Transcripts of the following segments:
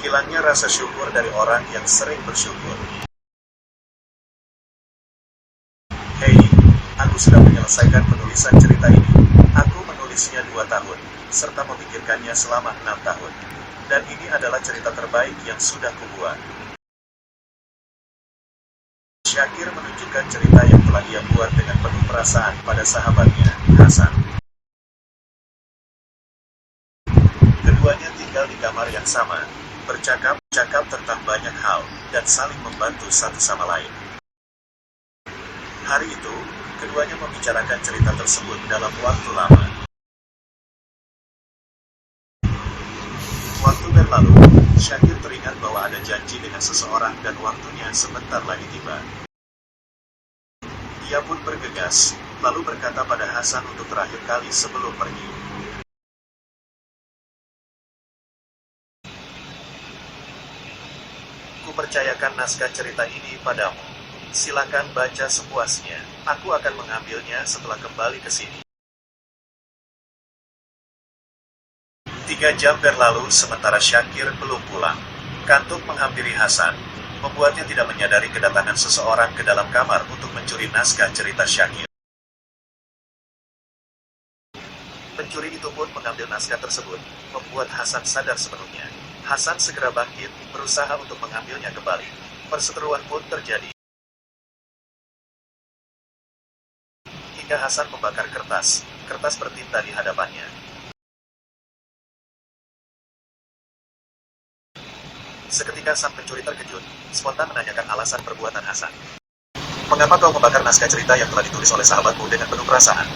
Hilangnya rasa syukur dari orang yang sering bersyukur. Hei, aku sudah menyelesaikan penulisan cerita ini. Aku menulisnya 2 tahun, serta memikirkannya selama 6 tahun. Dan ini adalah cerita terbaik yang sudah kubuat. Syakir menunjukkan cerita yang telah ia buat dengan penuh perasaan pada sahabatnya, Hasan. Keduanya tinggal di kamar yang sama, bercakap tentang banyak hal, dan saling membantu satu sama lain. Hari itu, keduanya membicarakan cerita tersebut dalam waktu lama. Waktu berlalu, Syakir teringat bahwa ada janji dengan seseorang dan waktunya sebentar lagi tiba. Ia pun bergegas, lalu berkata pada Hasan untuk terakhir kali sebelum pergi. Kupercayakan naskah cerita ini padamu. Silakan baca sepuasnya. Aku akan mengambilnya setelah kembali ke sini. 3 jam berlalu sementara Syakir belum pulang. Kantuk menghampiri Hasan, membuatnya tidak menyadari kedatangan seseorang ke dalam kamar untuk mencuri naskah cerita Syakir. Pencuri itu pun mengambil naskah tersebut, membuat Hasan sadar sepenuhnya. Hasan segera bangkit, berusaha untuk mengambilnya kembali. Perseteruan pun terjadi. Hingga Hasan membakar kertas bertinta di hadapannya. Seketika sang pencuri terkejut, spontan menanyakan alasan perbuatan Hasan. Mengapa kau membakar naskah cerita yang telah ditulis oleh sahabatmu dengan penuh perasaan?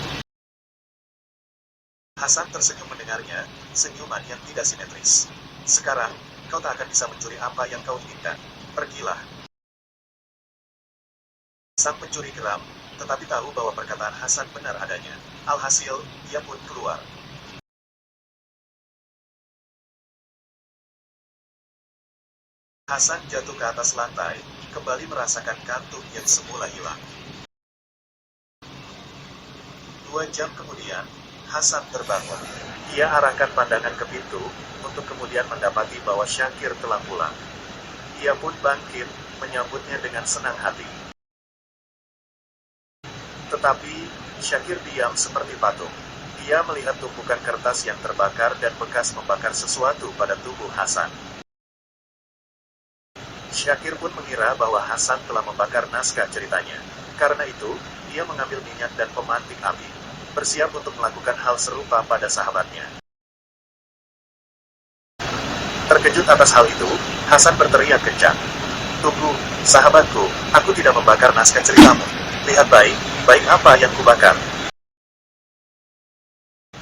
Hasan tersenyum mendengarnya, senyuman yang tidak simetris. Sekarang, kau tak akan bisa mencuri apa yang kau inginkan. Pergilah. Sang pencuri geram, tetapi tahu bahwa perkataan Hasan benar adanya. Alhasil, ia pun keluar. Hasan jatuh ke atas lantai, kembali merasakan kantuk yang semula hilang. 2 jam kemudian, Hasan terbangun. Ia arahkan pandangan ke pintu, untuk kemudian mendapati bahwa Syakir telah pulang. Ia pun bangkit, menyambutnya dengan senang hati. Tetapi, Syakir diam seperti patung. Dia melihat tumpukan kertas yang terbakar dan bekas membakar sesuatu pada tubuh Hasan. Syakir pun mengira bahwa Hasan telah membakar naskah ceritanya. Karena itu, dia mengambil minyak dan pemantik api, bersiap untuk melakukan hal serupa pada sahabatnya. Terkejut atas hal itu, Hasan berteriak kencang. Tunggu, sahabatku, aku tidak membakar naskah ceritamu. Lihat baik apa yang kubakar.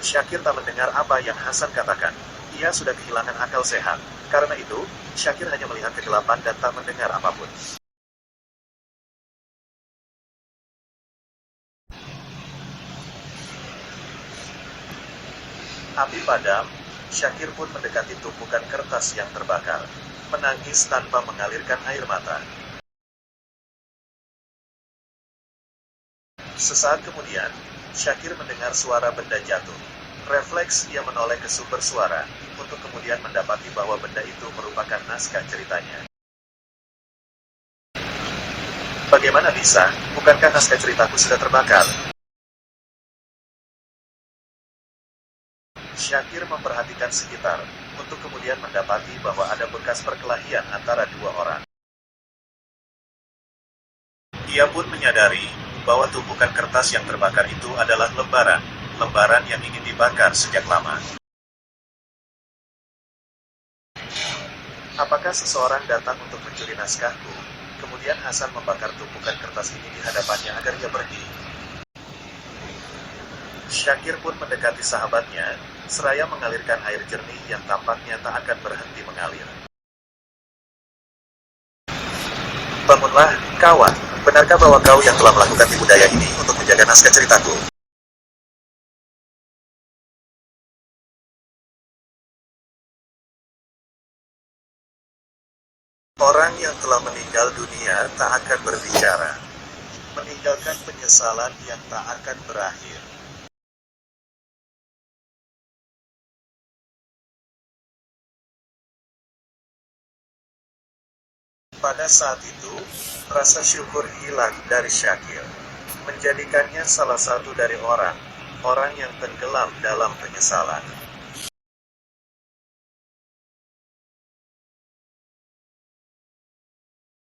Syakir tak mendengar apa yang Hasan katakan. Ia sudah kehilangan akal sehat. Karena itu, Syakir hanya melihat kegelapan dan tak mendengar apapun. Api padam, Syakir pun mendekati tumpukan kertas yang terbakar, menangis tanpa mengalirkan air mata. Sesaat kemudian, Syakir mendengar suara benda jatuh. Refleks ia menoleh ke sumber suara, untuk kemudian mendapati bahwa benda itu merupakan naskah ceritanya. Bagaimana bisa? Bukankah naskah ceritaku sudah terbakar? Syakir memperhatikan sekitar, untuk kemudian mendapati bahwa ada bekas perkelahian antara 2 orang. Ia pun menyadari bahwa tumpukan kertas yang terbakar itu adalah lembaran yang ingin dibakar sejak lama. Apakah seseorang datang untuk mencuri naskahku? Kemudian Hasan membakar tumpukan kertas ini di hadapannya agar ia pergi. Syakir pun mendekati sahabatnya, seraya mengalirkan air jernih yang tampaknya tak akan berhenti mengalir. Bangunlah, kawan. Benarkah bahwa kau yang telah melakukan tipu daya ini untuk menjaga naskah ceritaku? Orang yang telah meninggal dunia tak akan berbicara, meninggalkan penyesalan yang tak akan berakhir. Pada saat itu, rasa syukur hilang dari Syakir, menjadikannya salah satu dari orang yang tenggelam dalam penyesalan.